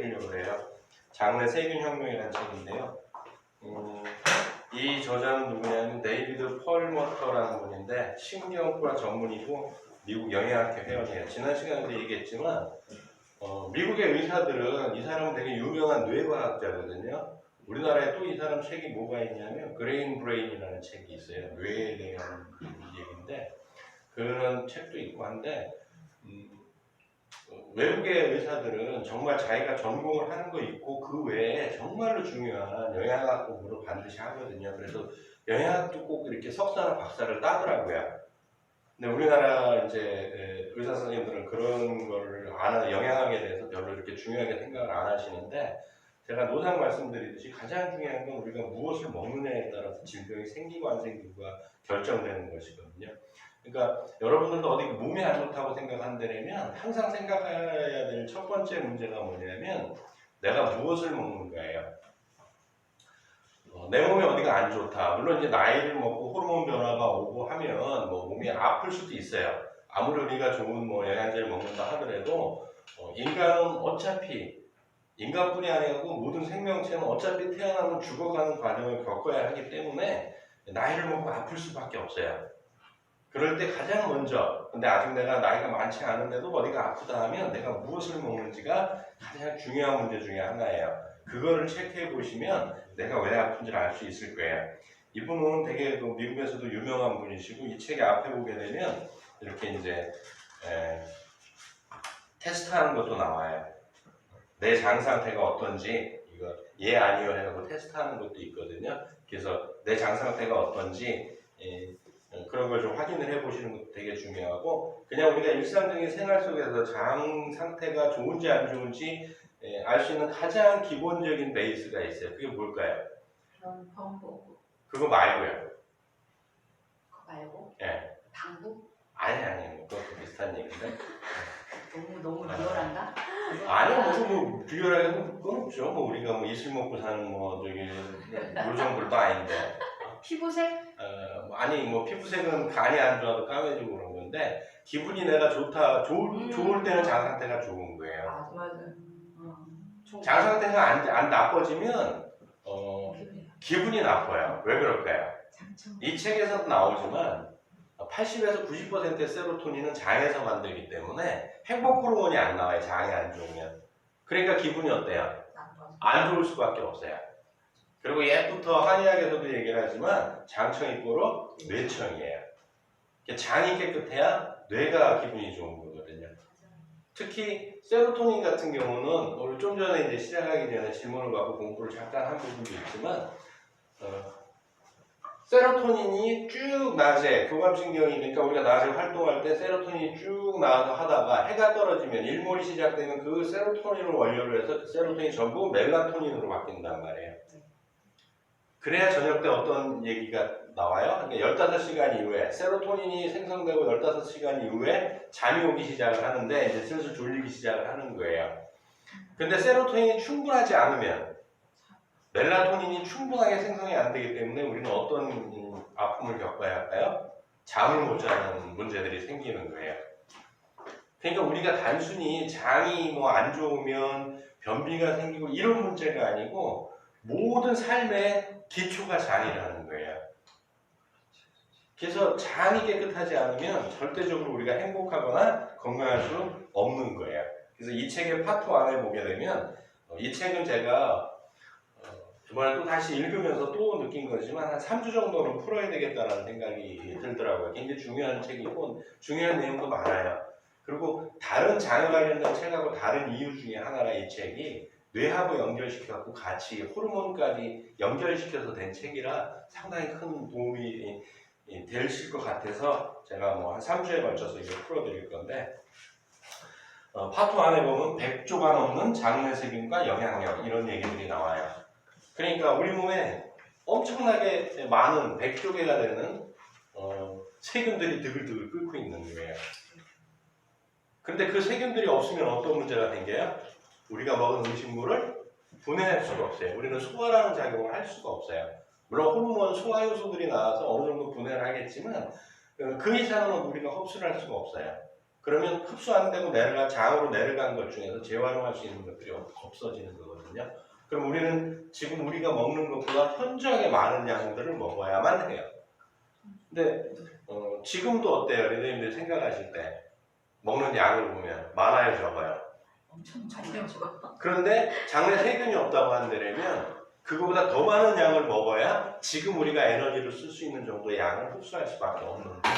소개해드리려고 해요. 장내 세균혁명이라는 책인데요. 이 저자는 누구냐면 데이비드 펄머터라는 분인데 식물연구가 전문이고 미국 영양학회 회원이에요. 지난 시간에도 얘기했지만 미국의 의사들은 이 사람은 되게 유명한 뇌과학자거든요. 우리나라에 또 이 사람 책이 뭐가 있냐면 그레인 브레인이라는 책이 있어요. 뇌에 대한 얘기인데 그런 책도 있고 한데 외국의 의사들은 정말 자기가 전공을 하는 거 있고 그 외에 정말로 중요한 영양학 공부를 반드시 하거든요. 그래서 영양학도 꼭 이렇게 석사나 박사를 따더라고요. 근데 우리나라 이제 의사 선생님들은 그런 거를 안 하는, 영양학에 대해서 별로 이렇게 중요하게 생각을 안 하시는데 제가 노상 말씀드리듯이 가장 중요한 건 우리가 무엇을 먹느냐에 따라서 질병이 생기고 안 생기고가 결정되는 것이거든요. 그러니까 여러분들도 어디 몸이 안 좋다고 생각한다면 항상 생각해야 될 첫 번째 문제가 뭐냐면 내가 무엇을 먹는 거예요. 내 몸에 어디가 안 좋다. 물론 이제 나이를 먹고 호르몬 변화가 오고 하면 뭐 몸이 아플 수도 있어요. 아무리 우리가 좋은 뭐 영양제를 먹는다 하더라도 인간은 어차피 인간뿐이 아니고 모든 생명체는 어차피 태어나면 죽어가는 과정을 겪어야 하기 때문에 나이를 먹고 아플 수밖에 없어요. 그럴 때 가장 먼저, 근데 아직 내가 나이가 많지 않은데도 어디가 아프다 하면 내가 무엇을 먹는지가 가장 중요한 문제 중에 하나예요. 그거를 체크해 보시면 내가 왜 아픈지를 알 수 있을 거예요. 이분은 되게 미국에서도 유명한 분이시고 이 책의 앞에 보게 되면 이렇게 이제 테스트하는 것도 나와요. 내 장 상태가 어떤지 이거 예 아니요 해서 테스트하는 것도 있거든요. 그래서 내 장 상태가 어떤지 그런 걸 좀 확인을 해보시는 것도 되게 중요하고 그냥 우리가 일상적인 생활 속에서 장 상태가 좋은지 안 좋은지 알 수 있는 가장 기본적인 베이스가 있어요. 그게 뭘까요? 방구. 그거 말고요. 그거 말고? 예. 방구? 아니 그것도 비슷한 얘기인데. 너무 리얼한가? 아니 뭐 비교하는 건 없죠. 뭐 우리가 뭐 이슬 먹고 사는 뭐 저기 요 정도도 아닌데. 피부색? 아니 뭐 피부색은 간이 안 좋아도 까매지고 그런 건데 기분이 내가 좋다 좋을 때는 장 상태가 좋은 거예요. 맞아요. 장 상태가 안 나빠지면 기분이 나빠요. 왜 그럴까요? 이 책에서도 나오지만 80에서 90%의 세로토닌은 장에서 만들기 때문에 행복 호르몬이 안 나와요. 장이 안 좋으면. 그러니까 기분이 어때요? 안 좋을 수밖에 없어요. 그리고 옛부터 한의학에서도 얘기를 하지만 장청이 고로 뇌청이에요. 장이 깨끗해야 뇌가 기분이 좋은 거거든요. 특히 세로토닌 같은 경우는 오늘 좀 전에 이제 시작하기 전에 질문을 받고 공부를 잠깐 한 부분도 있지만 세로토닌이 쭉 낮에 교감신경이 그러니까 우리가 낮에 활동할 때 세로토닌이 쭉 나와서 하다가 해가 떨어지면 일몰이 시작되면 그 세로토닌을 원료로 해서 그 세로토닌이 전부 멜라토닌으로 바뀐단 말이에요. 그래야 저녁 때 어떤 얘기가 나와요? 그러니까 15시간 이후에 세로토닌이 생성되고 15시간 이후에 잠이 오기 시작을 하는데 이제 슬슬 졸리기 시작을 하는 거예요. 근데 세로토닌이 충분하지 않으면 멜라토닌이 충분하게 생성이 안 되기 때문에 우리는 어떤 아픔을 겪어야 할까요? 잠을 못 자는 문제들이 생기는 거예요. 그러니까 우리가 단순히 장이 뭐 안 좋으면 변비가 생기고 이런 문제가 아니고 모든 삶의 기초가 장이라는 거예요. 그래서 장이 깨끗하지 않으면 절대적으로 우리가 행복하거나 건강할 수 없는 거예요. 그래서 이 책의 파트 1에 보게 되면 이 책은 제가 이번에 또 다시 읽으면서 또 느낀 거지만 한 3주 정도는 풀어야 되겠다는 생각이 들더라고요. 굉장히 중요한 책이고 중요한 내용도 많아요. 그리고 다른 장에 관련된 책하고 다른 이유 중에 하나가 이 책이 뇌하고 연결시켜서 같이 호르몬까지 연결시켜서 된 책이라 상당히 큰 도움이 되실 것 같아서 제가 뭐 한 3주에 걸쳐서 이걸 풀어드릴 건데 파트 1에 보면 100조가 넘는 장내세균과 영향력 이런 얘기들이 나와요. 그러니까 우리 몸에 엄청나게 많은 100조 개가 되는 세균들이 드글드글 끓고 있는 거예요. 근데 그 세균들이 없으면 어떤 문제가 생겨요? 우리가 먹은 음식물을 분해할 수가 없어요. 우리는 소화라는 작용을 할 수가 없어요. 물론 호르몬 소화 요소들이 나와서 어느 정도 분해를 하겠지만 그 이상은 우리가 흡수를 할 수가 없어요. 그러면 흡수 안 되고 장으로 내려간 것 중에서 재활용할 수 있는 것들이 없어지는 거거든요. 그럼 우리는 지금 우리가 먹는 것보다 현저하게 많은 양들을 먹어야만 해요. 근데 지금도 어때요? 리더님들 생각하실 때 먹는 양을 보면 많아요, 적어요? 엄청 많이 죽어. 그런데 장내 세균이 없다고 한다면 그거보다 더 많은 양을 먹어야 지금 우리가 에너지를 쓸 수 있는 정도의 양을 흡수할 수밖에 없는 거예요.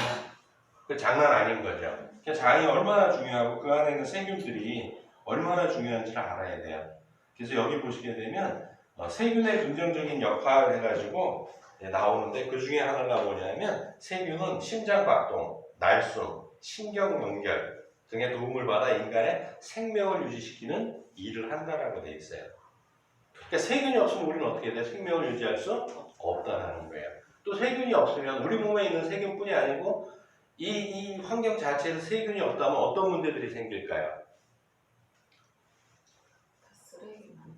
그 장난 아닌 거죠. 장이 얼마나 중요하고 그 안에 있는 세균들이 얼마나 중요한지를 알아야 돼요. 그래서 여기 보시게 되면 세균의 긍정적인 역할을 해가지고 나오는데 그 중에 하나가 뭐냐면 세균은 심장박동, 날숨, 신경연결 등의 도움을 받아 인간의 생명을 유지시키는 일을 한다라고 되어 있어요. 그러니까 세균이 없으면 우리는 어떻게 돼? 생명을 유지할 수 없다는 거예요. 또 세균이 없으면 우리 몸에 있는 세균뿐이 아니고 이 환경 자체에서 세균이 없다면 어떤 문제들이 생길까요?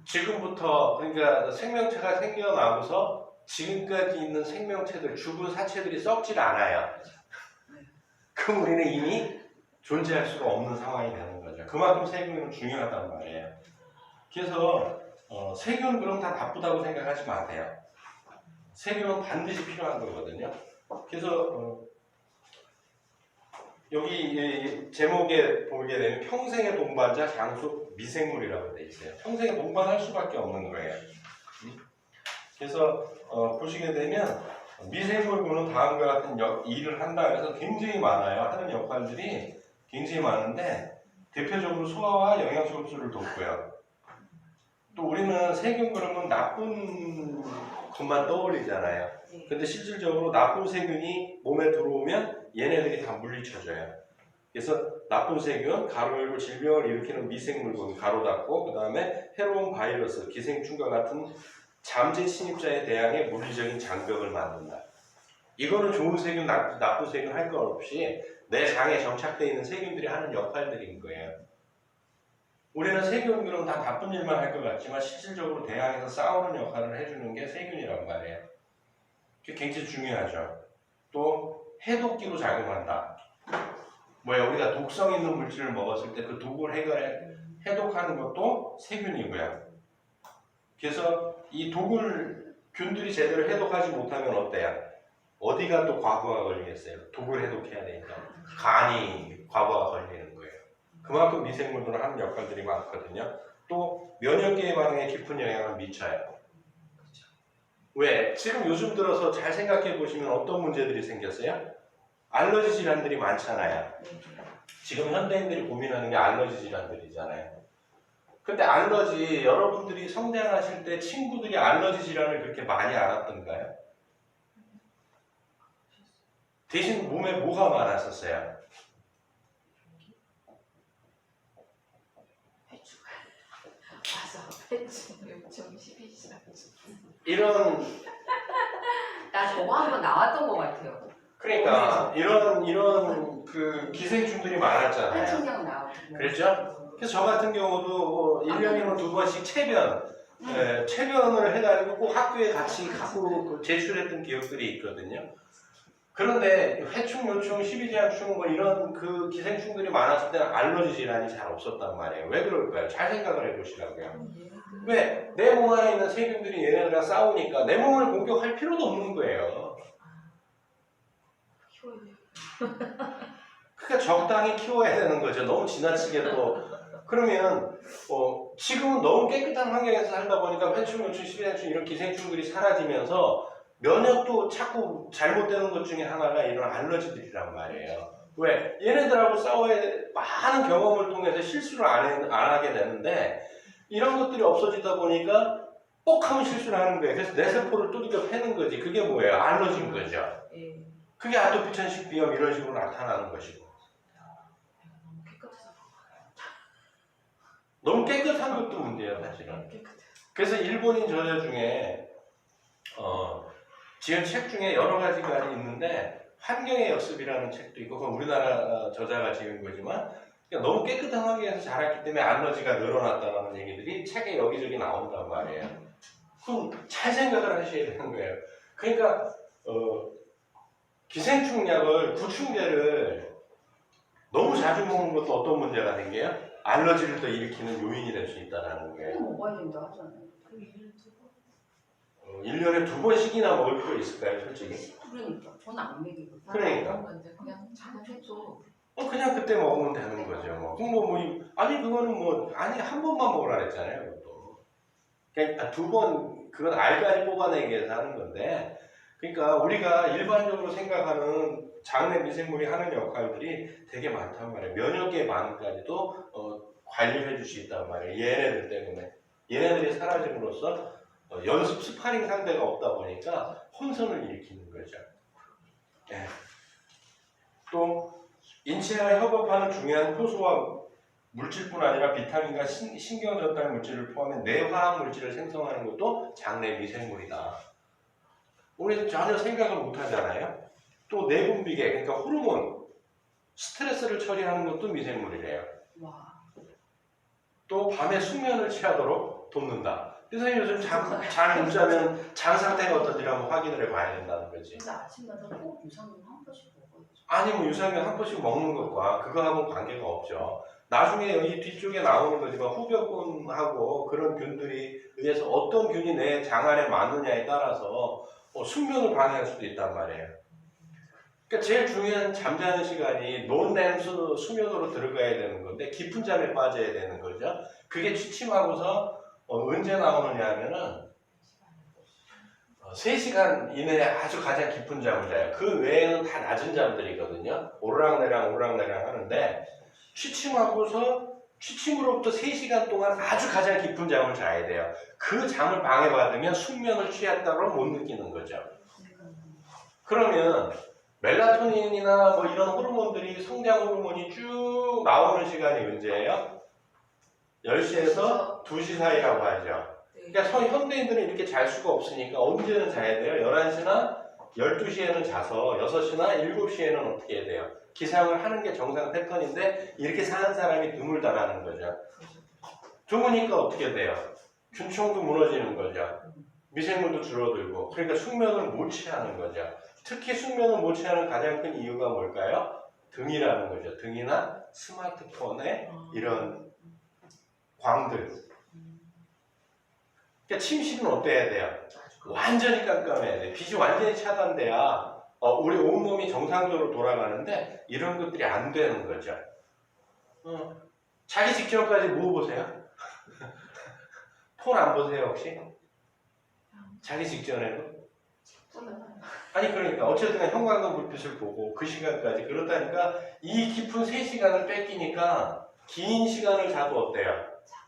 지금부터 그러니까 생명체가 생겨나고서 지금까지 있는 생명체들, 죽은 사체들이 썩질 않아요. 그럼 우리는 이미 존재할 수가 없는 상황이 되는 거죠. 그만큼 세균은 중요하단 말이에요. 그래서 세균은 그럼 다 나쁘다고 생각하지 마세요. 세균은 반드시 필요한 거거든요. 그래서 여기 제목에 보게 되면 평생의 동반자 장수 미생물이라고 되어 있어요. 평생에 동반할 수밖에 없는 거예요. 그래서 보시게 되면 미생물군은 다음과 같은 일을 한다 해서 굉장히 많아요. 하는 역할들이 굉장히 많은데 대표적으로 소화와 영양소 흡수를 돕고요. 또 우리는 세균 그러면 나쁜 것만 떠올리잖아요. 근데 실질적으로 나쁜 세균이 몸에 들어오면 얘네들이 다 물리쳐져요. 그래서 나쁜 세균, 가로 열고 질병을 일으키는 미생물군 가로 닫고 그 다음에 해로운 바이러스, 기생충과 같은 잠재 침입자에 대항해 물리적인 장벽을 만든다. 이거는 좋은 세균, 나쁜 세균 할 것 없이 내 장에 정착되어 있는 세균들이 하는 역할들인 거예요. 우리는 세균들은 다 나쁜 일만 할 것 같지만 실질적으로 대항해서 싸우는 역할을 해주는 게 세균이란 말이에요. 그게 굉장히 중요하죠. 또 해독기로 작용한다. 우리가 독성 있는 물질을 먹었을 때 그 독을 해독하는 것도 세균이고요. 그래서 이 균들이 제대로 해독하지 못하면 어때요? 어디가 또 과부하가 걸리겠어요? 독을 해독해야 되니까 간이 과부하가 걸리는 거예요. 그만큼 미생물들은 하는 역할들이 많거든요. 또 면역계의 반응에 깊은 영향을 미쳐요. 왜? 지금 요즘 들어서 잘 생각해 보시면 어떤 문제들이 생겼어요? 알러지 질환들이 많잖아요. 지금 현대인들이 고민하는 게 알러지 질환들이잖아요. 근데 알러지 여러분들이 성장하실 때 친구들이 알러지 질환을 그렇게 많이 앓았던가요? 대신 몸에 뭐가 많았었어요? 배추 6.12시간. 이런 나 저거 한번 나왔던 것 같아요. 그러니까 이런 그 기생충들이 많았잖아요. 한충량 나오고. 그랬죠? 그래서 저 같은 경우도 1년이면 2번씩 체변을 해가지고 꼭 학교에 같이 갖고 제출했던 기억들이 있거든요. 그런데 회충, 요충, 십이지향충 이런 그 기생충들이 많았을 때는 알러지 질환이 잘 없었단 말이에요. 왜 그럴까요? 잘 생각을 해보시라고요. 왜? 내 몸 안에 있는 세균들이 얘네들과 싸우니까 내 몸을 공격할 필요도 없는 거예요. 그러니까 적당히 키워야 되는 거죠. 너무 지나치게 또 그러면 지금은 너무 깨끗한 환경에서 살다 보니까 회충, 요충, 십이지향충 이런 기생충들이 사라지면서 면역도 자꾸 잘못되는 것 중에 하나가 이런 알러지들이란 말이에요. 왜? 얘네들하고 싸워야 많은 경험을 통해서 실수를 안 하게 되는데 이런 것들이 없어지다 보니까 꼭 하면 실수를 하는 거예요. 그래서 내 세포를 두들겨 패는 거지. 그게 뭐예요? 알러지인 거죠. 그게 아토피 천식 비염 이런 식으로 나타나는 것이고. 너무 깨끗한 것도 문제예요, 사실은. 그래서 일본인 저자 중에 지은 책 중에 여러 가지가 있는데 환경의 역습이라는 책도 있고 그건 우리나라 저자가 지은 거지만 그러니까 너무 깨끗한 환경에서 자랐기 때문에 알러지가 늘어났다는 얘기들이 책에 여기저기 나온단 말이에요. 그럼 잘 생각을 하셔야 되는 거예요. 그러니까 기생충약을 구충제를 너무 자주 먹는 것도 어떤 문제가 생겨요? 알러지를 더 일으키는 요인이 될 수 있다는 거예요. 꼭 먹어야 된다 하잖아요. 1년에 2번씩이나 먹을 필요 있을까요, 솔직히? 그러니까 저는 안 먹이거든요. 그러니까. 그냥 자꾸 해줘. 그냥 그때 먹으면 되는 거죠. 아니, 그거는 아니, 한 번만 먹으라 그랬잖아요, 그것도. 그러니까 2번, 그건 알까지 뽑아내기 위해서 하는 건데, 그러니까 우리가 일반적으로 생각하는 장내 미생물이 하는 역할들이 되게 많단 말이에요. 면역의 반응까지도 관리를 해줄 수 있단 말이에요. 얘네들 때문에. 얘네들이 사라짐으로써 연습 스파링 상대가 없다 보니까 혼선을 일으키는 거죠. 예. 또 인체와 협업하는 중요한 효소와 물질뿐 아니라 비타민과 신경전달 물질을 포함해 뇌화학 물질을 생성하는 것도 장내 미생물이다. 우리는 전혀 생각을 못 하잖아요. 또 내분비계, 그러니까 호르몬, 스트레스를 처리하는 것도 미생물이래요. 와. 또 밤에 숙면을 취하도록 돕는다. 그래서 요즘 잘 못 자면 장 상태가 어떤지 한번 확인을 해봐야 된다는 거지. 근데 아침마다 꼭 유산균 한 번씩 먹어야죠. 아니 유산균 한 번씩 먹는 것과 그거하고는 관계가 없죠. 나중에 여기 뒤쪽에 나오는 거지만 후벽균하고 그런 균들이 의해서 어떤 균이 내 장 안에 맞느냐에 따라서 숙면을 방해할 수도 있단 말이에요. 그러니까 제일 중요한 잠자는 시간이 논렘 수면으로 들어가야 되는 건데 깊은 잠에 빠져야 되는 거죠. 그게 취침하고서 언제 나오느냐 하면은 3시간 이내에 아주 가장 깊은 잠을 자요. 그 외에는 다 낮은 잠들이거든요. 오르락내락 하는데 취침으로부터 3시간 동안 아주 가장 깊은 잠을 자야 돼요. 그 잠을 방해받으면 숙면을 취했다고 못 느끼는 거죠. 그러면 멜라토닌이나 이런 호르몬들이 성장 호르몬이 쭉 나오는 시간이 언제예요? 10시에서 2시 사이라고 하죠. 그러니까 현대인들은 이렇게 잘 수가 없으니까 언제는 자야 돼요? 11시나 12시에는 자서 6시나 7시에는 어떻게 해야 돼요? 기상을 하는 게 정상 패턴인데 이렇게 사는 사람이 드물다라는 거죠. 좋으니까 어떻게 돼요? 균총도 무너지는 거죠. 미생물도 줄어들고 그러니까 숙면을 못 취하는 거죠. 특히 숙면을 못 취하는 가장 큰 이유가 뭘까요? 등이라는 거죠. 등이나 스마트폰의 이런 광들. 그러니까 침실은 어때야 돼요? 완전히 깜깜해야 돼. 빛이 완전히 차단돼야 우리 온몸이 정상적으로 돌아가는데 이런 것들이 안 되는 거죠. 자기 직전까지 뭐 보세요? 폰 안 보세요 혹시? 자기 직전에도? 아니 그러니까 어쨌든 형광등 불빛을 보고 그 시간까지 그렇다니까 이 깊은 3시간을 뺏기니까 긴 시간을 자도 어때요?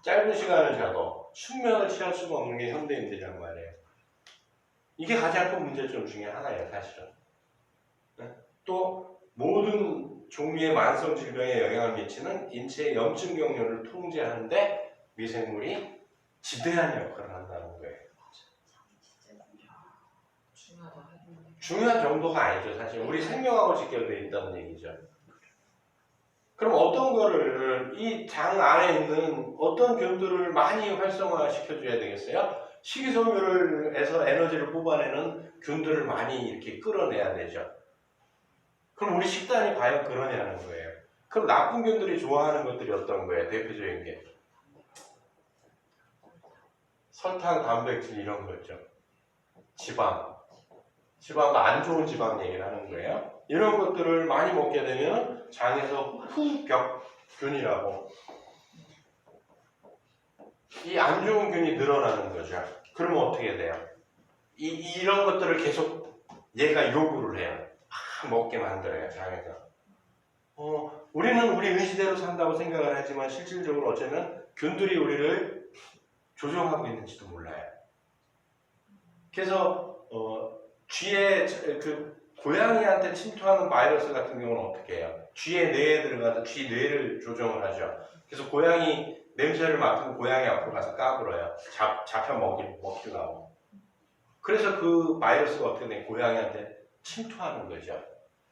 짧은 시간을 자도 숙면을 취할 수가 없는 게 현대인들이란 말이에요. 이게 가장 큰 문제점 중에 하나예요, 사실은. 또 모든 종류의 만성 질병에 영향을 미치는 인체의 염증 경로를 통제하는데 미생물이 지대한 역할을 한다는 거예요. 중요한 정도가 아니죠, 사실. 우리 생명하고 직결되어 있다는 얘기죠. 그럼 어떤 거를 이 장 안에 있는 어떤 균들을 많이 활성화 시켜줘야 되겠어요? 식이섬유에서 에너지를 뽑아내는 균들을 많이 이렇게 끌어내야 되죠. 그럼 우리 식단이 과연 그러냐는 거예요. 그럼 나쁜 균들이 좋아하는 것들이 어떤 거예요? 대표적인 게 설탕, 단백질 이런 거죠. 지방과 안 좋은 지방 얘기를 하는 거예요. 이런 것들을 많이 먹게 되면 장에서 후벽균이라고 이 안 좋은 균이 늘어나는 거죠. 그러면 어떻게 돼요? 이런 것들을 계속 얘가 요구를 해요. 먹게 만들어요, 장에서. 우리는 우리 의지대로 산다고 생각을 하지만 실질적으로 어쩌면 균들이 우리를 조종하고 있는지도 몰라요. 그래서 쥐의 고양이한테 침투하는 바이러스 같은 경우는 어떻게 해요? 쥐의 뇌에 들어가서 쥐 뇌를 조정을 하죠. 그래서 고양이 냄새를 맡으면 고양이 앞으로 가서 까불어요. 잡혀 먹기도 하고. 그래서 그 바이러스가 어떻게 돼? 고양이한테 침투하는 거죠.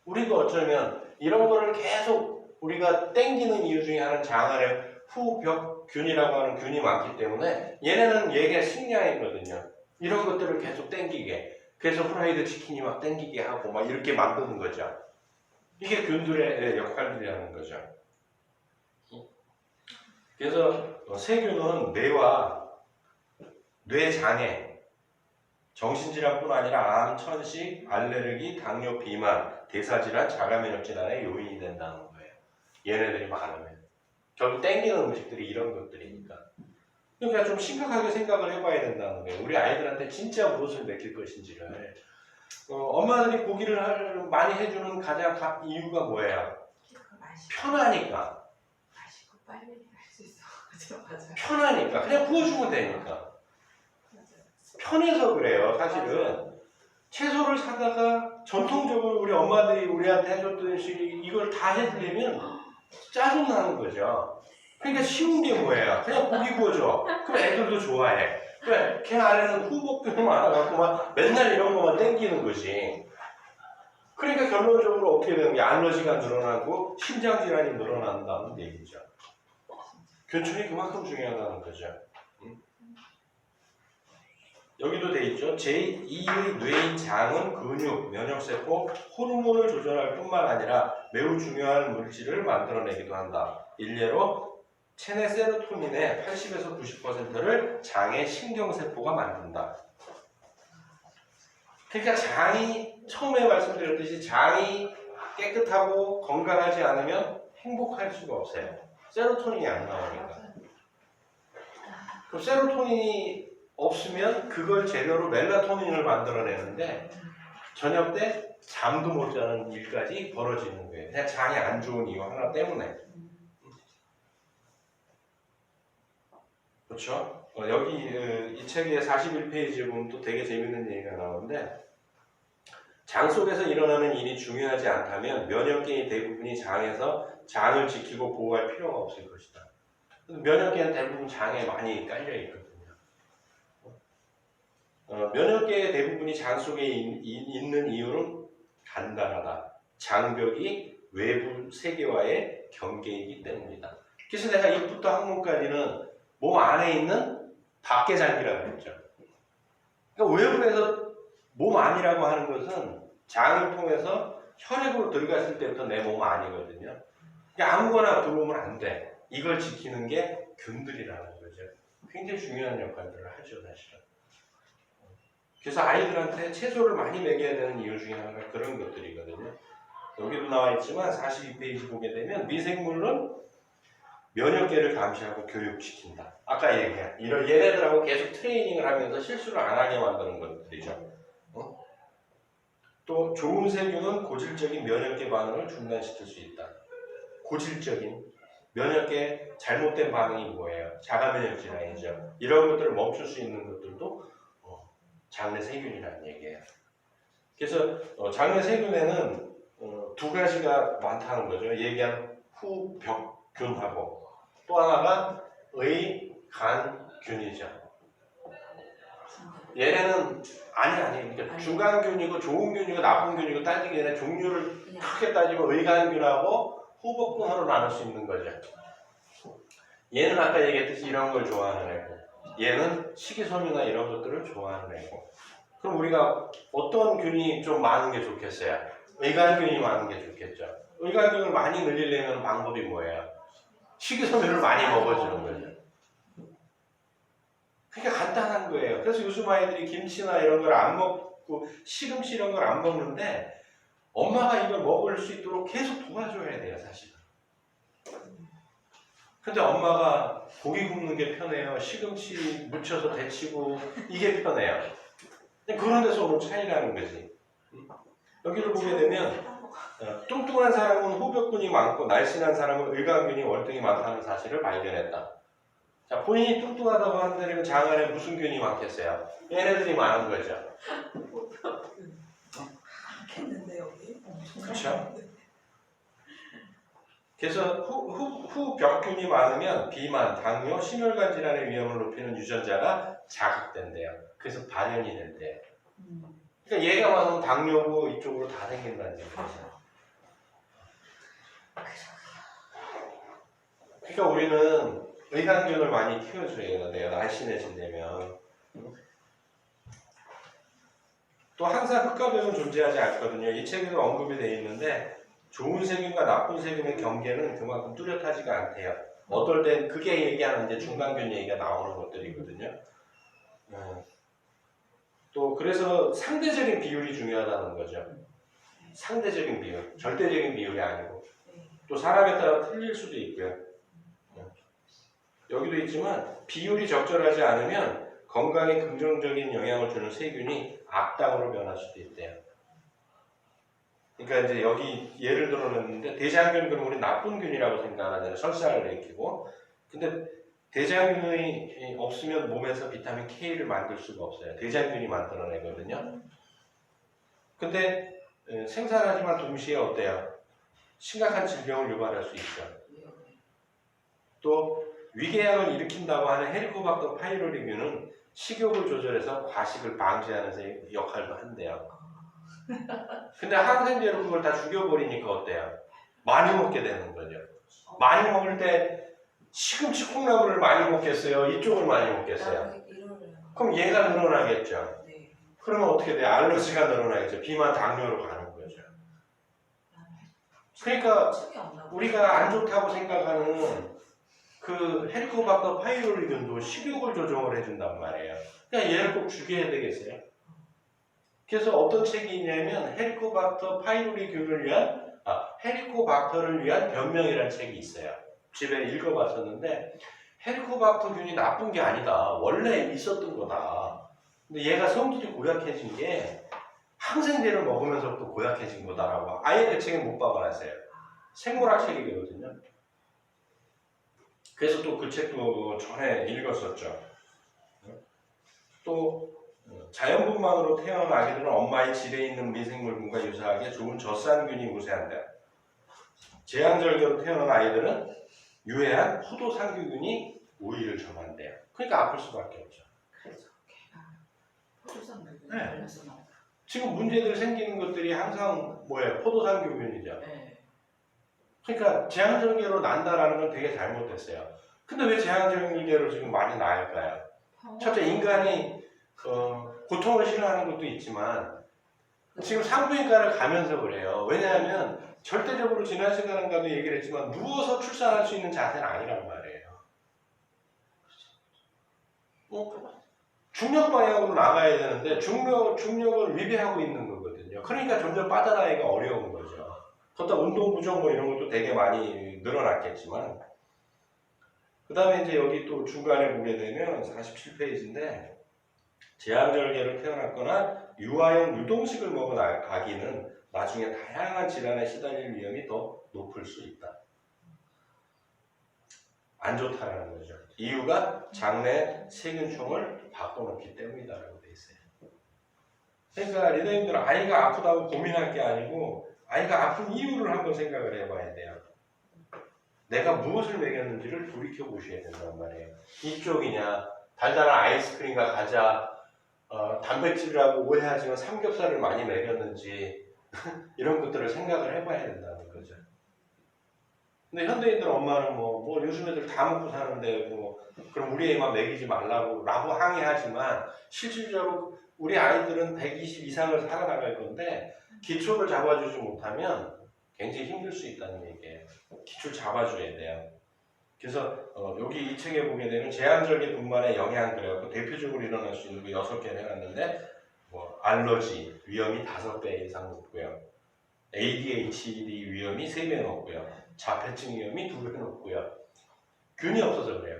우리도 어쩌면 이런 거를 계속 우리가 땡기는 이유 중에 하나는 장 안에 후벽균이라고 하는 균이 많기 때문에 얘네는 얘가 식량이거든요. 이런 것들을 계속 땡기게. 그래서 프라이드 치킨이 막 땡기게 하고 막 이렇게 만드는 거죠. 이게 균들의 역할들이라는 거죠. 그래서 세균은 뇌와 뇌장애, 정신질환뿐 아니라 암, 천식, 알레르기, 당뇨, 비만, 대사질환, 자가면역질환의 요인이 된다는 거예요. 얘네들이 많으면. 결국 땡기는 음식들이 이런 것들이니까. 그러니까 좀 심각하게 생각을 해봐야 된다는 거예요. 우리 아이들한테 진짜 무엇을 먹일 것인지를. 엄마들이 고기를 많이 해주는 가장 이유가 뭐예요? 편하니까. 맛있고 빨리 할 수 있어. 맞아. 편하니까. 그냥 구워주면 되니까. 편해서 그래요. 사실은 채소를 사다가 전통적으로 우리 엄마들이 우리한테 해줬던 식이 이걸 다 해드리면 짜증나는 거죠. 그러니까 쉬운 게 뭐예요? 그냥 고기 구워줘. 그럼 애들도 좋아해. 왜? 걔 안에는 후보균 많아갖고 막 맨날 이런 것만 땡기는 거지. 그러니까 결론적으로 어떻게 되는 게 알러지가 늘어나고 심장질환이 늘어난다는 얘기죠. 균층이 그만큼 중요하다는 거죠. 여기도 돼 있죠. 제2의 뇌인 장은 근육, 면역세포, 호르몬을 조절할 뿐만 아니라 매우 중요한 물질을 만들어내기도 한다. 일례로 체내 세로토닌의 80에서 90%를 장의 신경세포가 만든다. 그러니까 장이 처음에 말씀드렸듯이 장이 깨끗하고 건강하지 않으면 행복할 수가 없어요. 세로토닌이 안 나오니까. 그럼 세로토닌이 없으면 그걸 재료로 멜라토닌을 만들어내는데 저녁 때 잠도 못 자는 일까지 벌어지는 거예요. 그냥 장이 안 좋은 이유 하나 때문에. 그렇죠? 여기 이 책의 41페이지에 보면 또 되게 재밌는 얘기가 나오는데 장 속에서 일어나는 일이 중요하지 않다면 면역계의 대부분이 장에서 장을 지키고 보호할 필요가 없을 것이다. 면역계는 대부분 장에 많이 깔려 있거든요. 면역계의 대부분이 장 속에 있는 이유는 간단하다. 장벽이 외부 세계와의 경계이기 때문이다. 그래서 내가 1부터 항문까지는 몸 안에 있는 밖의 장기라고 했죠. 그러니까 외부에서 몸 안이라고 하는 것은 장을 통해서 혈액으로 들어갔을 때부터 내 몸 안이거든요. 그러니까 아무거나 들어오면 안 돼. 이걸 지키는 게 균들이라는 거죠. 굉장히 중요한 역할들을 하죠, 사실은. 그래서 아이들한테 채소를 많이 먹여야 되는 이유 중에 하나가 그런 것들이거든요. 여기도 나와 있지만 42페이지 보게 되면 미생물은 면역계를 감시하고 교육시킨다. 아까 얘기한 이런 얘네들하고 계속 트레이닝을 하면서 실수를 안 하게 만드는 것들이죠. 또 좋은 세균은 고질적인 면역계 반응을 중단시킬 수 있다. 고질적인 면역계 잘못된 반응이 뭐예요? 자가면역질환이죠. 이런 것들을 멈출 수 있는 것들도 장내 세균이라는 얘기예요. 그래서 장내 세균에는 두 가지가 많다는 거죠. 얘기한 후벽균하고 또 하나가 의간균이죠. 얘네는 그러니까 중간균이고 좋은 균이고 나쁜 균이고 따지기 전에 종류를 크게 따지면 의간균하고 후벽균으로 나눌 수 있는 거죠. 얘는 아까 얘기했듯이 이런 걸 좋아하는 애고 얘는 식이섬유나 이런 것들을 좋아하는 애고. 그럼 우리가 어떤 균이 좀 많은 게 좋겠어요? 의간균이 많은 게 좋겠죠. 의간균을 많이 늘리려면 방법이 뭐예요? 식이섬유를 많이 먹어주는 거죠. 그게 간단한 거예요. 그래서 요즘 아이들이 김치나 이런 걸 안 먹고 시금치 이런 걸 안 먹는데 엄마가 이걸 먹을 수 있도록 계속 도와줘야 돼요, 사실은. 근데 엄마가 고기 굽는 게 편해요. 시금치 묻혀서 데치고 이게 편해요. 그런 데서 오는 차이라는 거지. 여기를 보게 되면 뚱뚱한 사람은 후벽균이 많고 날씬한 사람은 의간균이 월등히 많다는 사실을 발견했다. 자, 본인이 뚱뚱하다고 한다면 장 안에 무슨 균이 많겠어요? 얘네들이 많은 거죠. 많겠는데 여기. 그렇죠? 그래서 후벽균이 많으면 비만, 당뇨, 심혈관 질환의 위험을 높이는 유전자가 자극된대요. 그래서 발현이 된대요. 그러니까 얘가 많으면 당뇨고 이쪽으로 다 생긴다는 얘기죠. 그러니까 우리는 의간균을 많이 키워줘야 돼요. 날씬해진다면. 또 항상 흑과병은 존재하지 않거든요. 이 책에도 언급이 되어 있는데 좋은 세균과 나쁜 세균의 경계는 그만큼 뚜렷하지가 않대요. 어떨 땐 그게 얘기하는 이제 중간균 얘기가 나오는 것들이거든요. 또 그래서 상대적인 비율이 중요하다는 거죠. 상대적인 비율, 절대적인 비율이 아니고 또 사람에 따라 틀릴 수도 있고요. 여기도 있지만 비율이 적절하지 않으면 건강에 긍정적인 영향을 주는 세균이 악당으로 변할 수도 있대요. 그러니까 이제 여기 예를 들어놨는데 대장균 그럼 우리 나쁜 균이라고 생각하잖아요. 설사를 일으키고. 근데 대장균이 없으면 몸에서 비타민 K를 만들 수가 없어요. 대장균이 만들어내거든요. 근데 생산하지만 동시에 어때요? 심각한 질병을 유발할 수 있죠. 또 위궤양을 일으킨다고 하는 헬리코박터 파이로리균은 식욕을 조절해서 과식을 방지하는 역할도 한대요. 근데 항생제로 그걸 다 죽여버리니까 어때요? 많이 먹게 되는 거죠. 많이 먹을 때 시금치 콩나물을 많이 먹겠어요? 이쪽을 많이 먹겠어요? 그럼 얘가 늘어나겠죠. 네. 그러면 어떻게 돼요? 알러지가 늘어나겠죠. 비만 당뇨로 가는 거죠. 그러니까 우리가 안 좋다고 생각하는 그 헬리코박터 파이로리균도 식욕을 조정을 해준단 말이에요. 그러니까 얘를 꼭 죽여야 되겠어요. 그래서 어떤 책이 있냐면 헬리코박터 헬리코박터를 위한 변명이라는 책이 있어요. 집에 읽어봤었는데 헬리코박터균이 나쁜 게 아니다. 원래 있었던 거다. 근데 얘가 성질이 고약해진 게 항생제를 먹으면서부터 고약해진 거다라고 아예 그 책에 못 박아놨어요. 생물학 책이거든요. 그래서 또 그 책도 전에 읽었었죠. 또 자연분만으로 태어난 아기들은 엄마의 질에 있는 미생물군과 유사하게 좋은 젖산균이 우세한다. 제왕절개로 태어난 아이들은 유해한 포도상규균이 우위를 점한대요. 그러니까 아플 수밖에 없죠. 그래서 걔가 포도상균이 네. 걸려서 나온다. 지금 문제들 생기는 것들이 항상 뭐예요? 포도상규균이죠. 네. 그러니까 제왕절개로 난다라는 건 되게 잘못됐어요. 근데 왜 제왕절개로 지금 많이 나을까요? 첫째, 인간이 고통을 싫어하는 것도 있지만 지금 산부인과를 가면서 그래요. 왜냐하면 절대적으로 지난 시간에도 얘기를 했지만 누워서 출산할 수 있는 자세는 아니란 말이에요. 중력 방향으로 나가야 되는데 중력을 위배하고 있는 거거든요. 그러니까 점점 빠져나가기가 어려운 거죠. 그렇다 운동 부족 뭐 이런 것도 되게 많이 늘어났겠지만 그 다음에 이제 여기 또 중간에 보게 되면 47페이지인데 제왕절개로 태어났거나 유아용 유동식을 먹은 아기는 나중에 다양한 질환에 시달릴 위험이 더 높을 수 있다. 안 좋다라는 거죠. 이유가 장내 세균총을 바꿔놓기 때문이다라고 돼 있어요. 그러니까 리더님들은 아이가 아프다고 고민할 게 아니고 아이가 아픈 이유를 한번 생각을 해봐야 돼요. 내가 무엇을 먹였는지를 돌이켜 보셔야 된단 말이에요. 이쪽이냐, 달달한 아이스크림과 과자, 단백질이라고 오해하지만 삼겹살을 많이 먹였는지 이런 것들을 생각을 해봐야 된다는 거죠. 근데 현대인들 엄마는 뭐 요즘 애들 다 먹고 사는데 그럼 우리 애만 먹이지 말라고 항의하지만 실질적으로 우리 아이들은 120 이상을 살아나갈 건데 기초를 잡아주지 못하면 굉장히 힘들 수 있다는 얘기예요. 기초를 잡아줘야 돼요. 그래서 여기 이 책에 보게 되면 제왕절개분만의 영향들 대표적으로 일어날 수 있는 거 6개를 해놨는데 알러지 위험이 5배 이상 높고요. ADHD 위험이 3배 높고요. 자폐증 위험이 2배 높고요. 균이 없어서 그래요.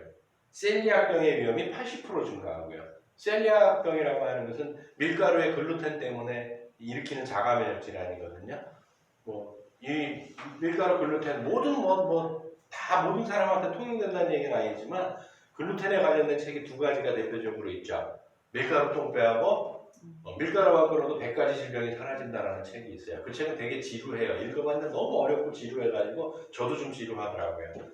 셀리악병의 위험이 80% 증가하고요. 셀리악병이라고 하는 것은 밀가루의 글루텐 때문에 일으키는 자가면역 질환이거든요. 이 밀가루 글루텐 모든 사람한테 통용된다는 얘기는 아니지만 글루텐에 관련된 책이 2가지가 대표적으로 있죠. 밀가루 똥배하고 밀가루만 끊어도 100가지 질병이 사라진다는 책이 있어요. 그 책은 되게 지루해요. 읽어봤는데 너무 어렵고 지루해가지고 저도 좀 지루하더라고요.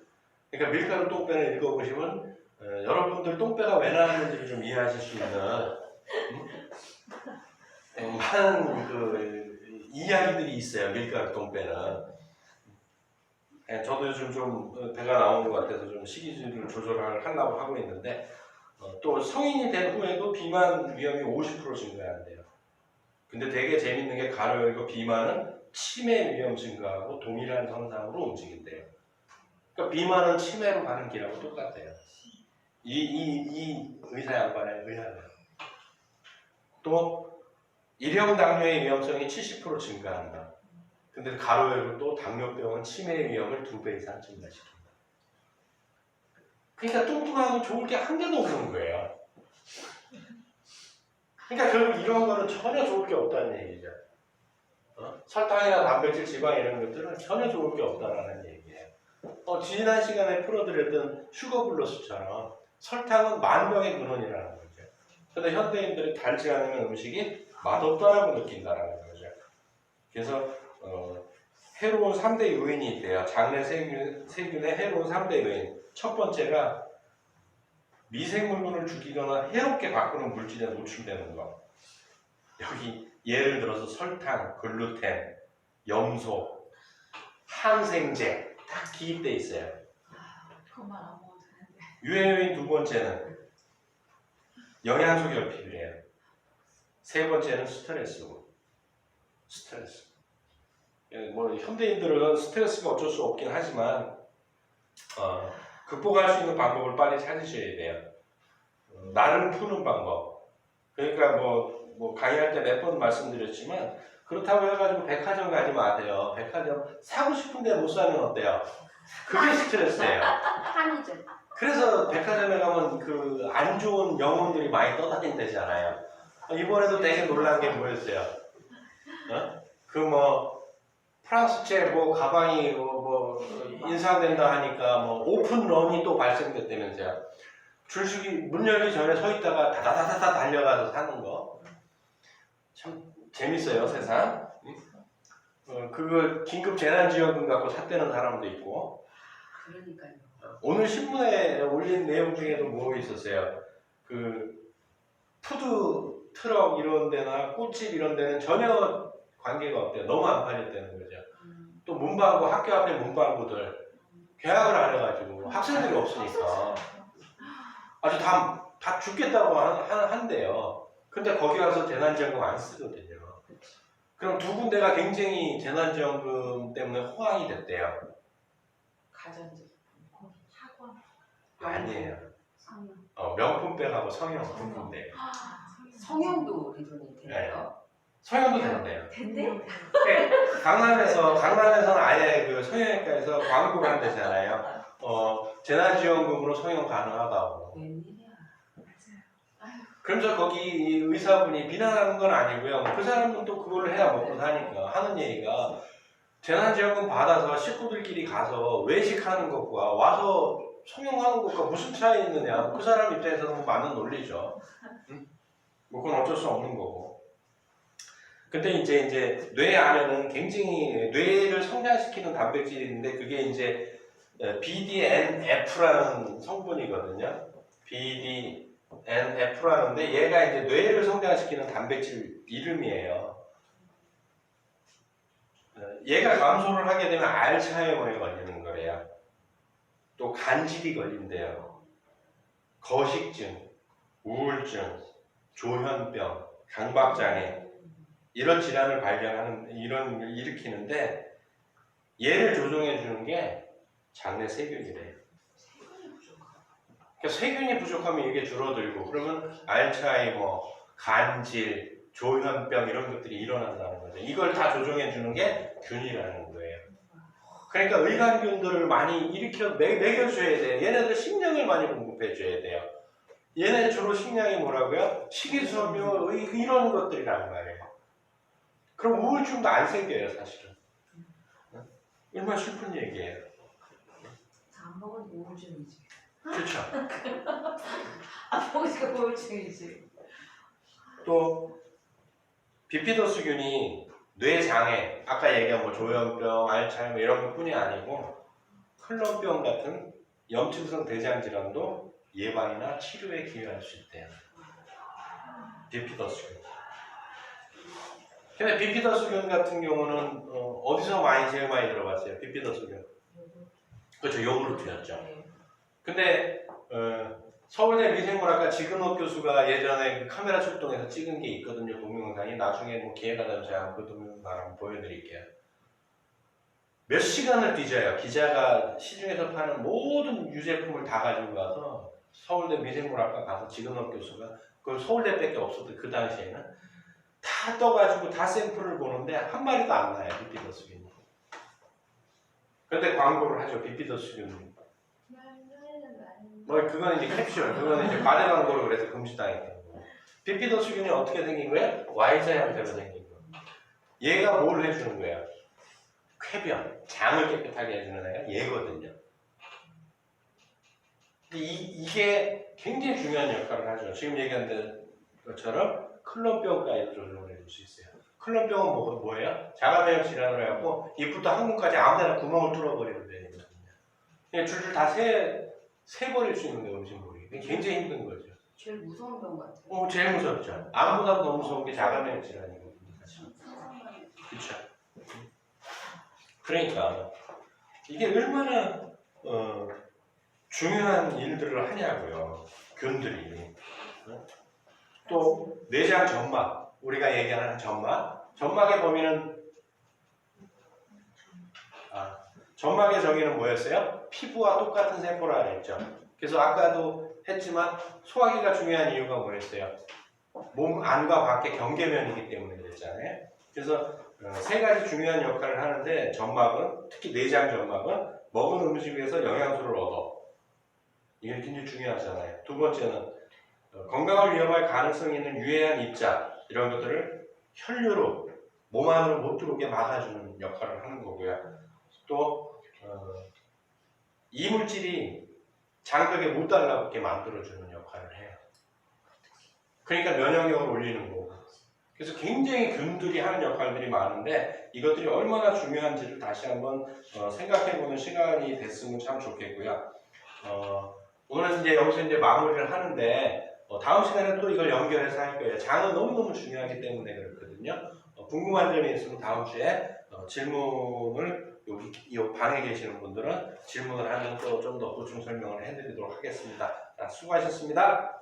그러니까 밀가루 똥배를 읽어보시면 여러분들 똥배가 왜 나왔는지를 좀 이해하실 수 있는 많은 이야기들이 있어요. 밀가루 똥배는. 저도 요즘 좀 배가 나오는 것 같아서 좀 식이질을 조절하려고 하고 있는데 또 성인이 된 후에도 비만 위험이 50% 증가한대요. 근데 되게 재밌는 게 가로 열고 비만은 치매 위험 증가하고 동일한 선상으로 움직인대요. 그러니까 비만은 치매로 가는 길하고 똑같아요. 이 의사 양반에 의하면. 또 일형 당뇨의 위험성이 70% 증가한다. 근데 가로 열고 또 당뇨병은 치매 위험을 2배 이상 증가시킨다. 그러니까 뚱뚱하고 좋을 게 한 개도 없는 거예요. 그러니까 결국 이런 거는 전혀 좋을 게 없다는 얘기죠. 설탕이나 단백질, 지방 이런 것들은 전혀 좋을 게 없다라는 얘기예요. 지난 시간에 풀어드렸던 슈거블러스처럼 설탕은 만병의 근원이라는 거죠. 근데 현대인들이 달지 않으면 음식이 맛없다라고 느낀다라는 거죠. 그래서 해로운 3대 요인이 있대요. 장내 세균의 해로운 3대 요인. 첫 번째가 미생물군을 죽이거나 해롭게 바꾸는 물질에 노출되는 거. 여기 예를 들어서 설탕, 글루텐, 염소, 항생제 다 기입돼 있어요. 그것만 안 먹어도 되는데. 유해요인 두 번째는 영양소 결핍이에요. 세 번째는 스트레스고. 스트레스. 뭐 현대인들은 스트레스가 어쩔 수 없긴 하지만 극복할 수 있는 방법을 빨리 찾으셔야 돼요. 나를 푸는 방법. 그러니까 뭐 강의할 때 몇 번 말씀드렸지만 그렇다고 해가지고 백화점 가지 마세요. 백화점 사고 싶은데 못 사면 어때요? 그게 스트레스예요. 한이죠. 그래서 백화점에 가면 그 안 좋은 영혼들이 많이 떠다닌다잖아요. 이번에도 되게 놀란 게 뭐였어요? 그 뭐 프랑스제 뭐 가방이 뭐 인상된다 하니까 뭐 오픈런이 또 발생됐다면서요. 줄서기 문 열기 전에 서 있다가 다다다다다 달려가서 사는 거. 참 재밌어요, 세상. 그걸 긴급 재난지원금 갖고 샀다는 사람도 있고. 그러니까요. 오늘 신문에 올린 내용 중에도 뭐 있었어요? 그 푸드 트럭 이런 데나 꽃집 이런 데는 전혀 관계가 없대요. 너무 안 팔렸다는 거죠. 또 문방구, 학교 앞에 문방구들 계약을 안 해가지고 학생들이 없으니까 아주 다 죽겠다고 한대요. 근데 거기 가서 재난지원금 안 쓰거든요. 그럼 두 군데가 굉장히 재난지원금 때문에 호황이 됐대요. 가전제품, 학원. 아니에요. 성형. 명품백하고 성형 두 군데. 성형도 대전이 되나요? 성형도 된대요. 된대? 강남에서는 아예 그 성형외과에서 광고를 한대잖아요. 재난지원금으로 성형 가능하다고. 웬일이야. 그러면서 거기 의사분이 비난하는 건 아니고요. 그 사람은 또 그걸 해야 먹고 사니까 하는 얘기가 재난지원금 받아서 식구들끼리 가서 외식하는 것과 와서 성형하는 것과 무슨 차이 있느냐. 그 사람 입장에서는 맞는 논리죠. 응? 뭐 그건 어쩔 수 없는 거고. 근데 이제 뇌 안에는 굉장히 뇌를 성장시키는 단백질이 있는데 그게 이제 BDNF라는 성분이거든요. BDNF라는데 얘가 이제 뇌를 성장시키는 단백질 이름이에요. 얘가 감소를 하게 되면 알츠하이머에 걸리는 거래요. 또 간질이 걸린대요. 거식증, 우울증, 조현병, 강박장애 이런 질환을 이런 걸 일으키는데 얘를 조종해 주는 게 장내 세균이래요. 그러니까 세균이 부족하면 이게 줄어들고 그러면 알츠하이머, 간질, 조현병 이런 것들이 일어난다는 거죠. 이걸 다 조종해 주는 게 균이라는 거예요. 그러니까 의간균들을 많이 먹여줘야 돼요. 얘네들 식량을 많이 공급해 줘야 돼요. 얘네 주로 식량이 뭐라고요? 식이섬유 이런 것들이란 말이에요. 그럼 우울증도 안 생겨요, 사실은. 얼마나 슬픈 얘기예요. 안 먹으니까 우울증이지. 그렇죠. 안 먹으니까 우울증이지. 또 비피더스균이 뇌장애, 아까 얘기한 뭐 조현병, 알츠하이머 이런 것뿐이 아니고 클론병 같은 염증성 대장 질환도 예방이나 치료에 기여할 수 있대요. 비피더스균. 근데 비피더스균 같은 경우는 어디서 제일 많이 들어봤어요? 비피더스균. 그렇죠, 요구르트였죠. 근데 서울대 미생물학과 지근옥 교수가 예전에 그 카메라 출동해서 찍은 게 있거든요. 동영상이. 나중에 뭐 기회가 되면 제가 그 동영상 한번 보여드릴게요. 몇 시간을 뒤져요. 기자가 시중에서 파는 모든 유제품을 다 가지고 가서 서울대 미생물학과 가서 지근업 교수가 그 서울대밖에 없었던 그 당시에는 다 떠가지고 다 샘플을 보는데 한 마리도 안 나요. 비피더스균이. 그런데 광고를 하죠. 비피더스균. 뭐 그건 이제 캡슐, 그거는 이제 과대 광고를 그래서 금지당했던 거고. 비피더스균이 어떻게 생긴 거예요? Y자 형태로 생긴 거. 얘가 뭘 해주는 거야? 쾌변, 장을 깨끗하게 해주는 애가 얘거든요. 이게 굉장히 중요한 역할을 하죠. 지금 얘기한 것처럼 클론병까지 조절을 해줄 수 있어요. 클론병은 뭐예요? 자가면역 질환을 해갖고 입부터 항문까지 아무데나 구멍을 뚫어버리는 병이거든요. 그냥 줄줄 다 세버릴 수 있는 게 음식물이. 굉장히 힘든 거죠. 제일 무서운 병 같아요. 제일 무섭죠. 아무보다도 너무 무서운 게 자가면역 질환이거든요. 그렇죠. 그러니까 이게 얼마나 중요한 일들을 하냐고요. 균들이. 또 내장 점막, 우리가 얘기하는 점막의 범위는 점막의 정의는 뭐였어요? 피부와 똑같은 세포라 그랬죠. 그래서 아까도 했지만 소화기가 중요한 이유가 뭐였어요? 몸 안과 밖의 경계면이기 때문에 그랬잖아요. 그래서 세 가지 중요한 역할을 하는데 점막은, 특히 내장 점막은 먹은 음식에서 영양소를 얻어. 이게 굉장히 중요하잖아요. 두 번째는 건강을 위협할 가능성이 있는 유해한 입자, 이런 것들을 혈류로 몸 안으로 못 들어오게 막아주는 역할을 하는 거고요. 또 이물질이 장벽에 못 달라붙게 만들어주는 역할을 해요. 그러니까 면역력을 올리는 거고. 그래서 굉장히 균들이 하는 역할들이 많은데 이것들이 얼마나 중요한지를 다시 한번 생각해보는 시간이 됐으면 참 좋겠고요. 오늘은 이제 여기서 이제 마무리를 하는데 다음 시간에 또 이걸 연결해서 할 거예요. 장은 너무너무 중요하기 때문에 그렇거든요. 궁금한 점이 있으면 다음 주에 질문을 여기 이 방에 계시는 분들은 질문을 하면 또 좀 더 보충 설명을 해드리도록 하겠습니다. 자, 수고하셨습니다.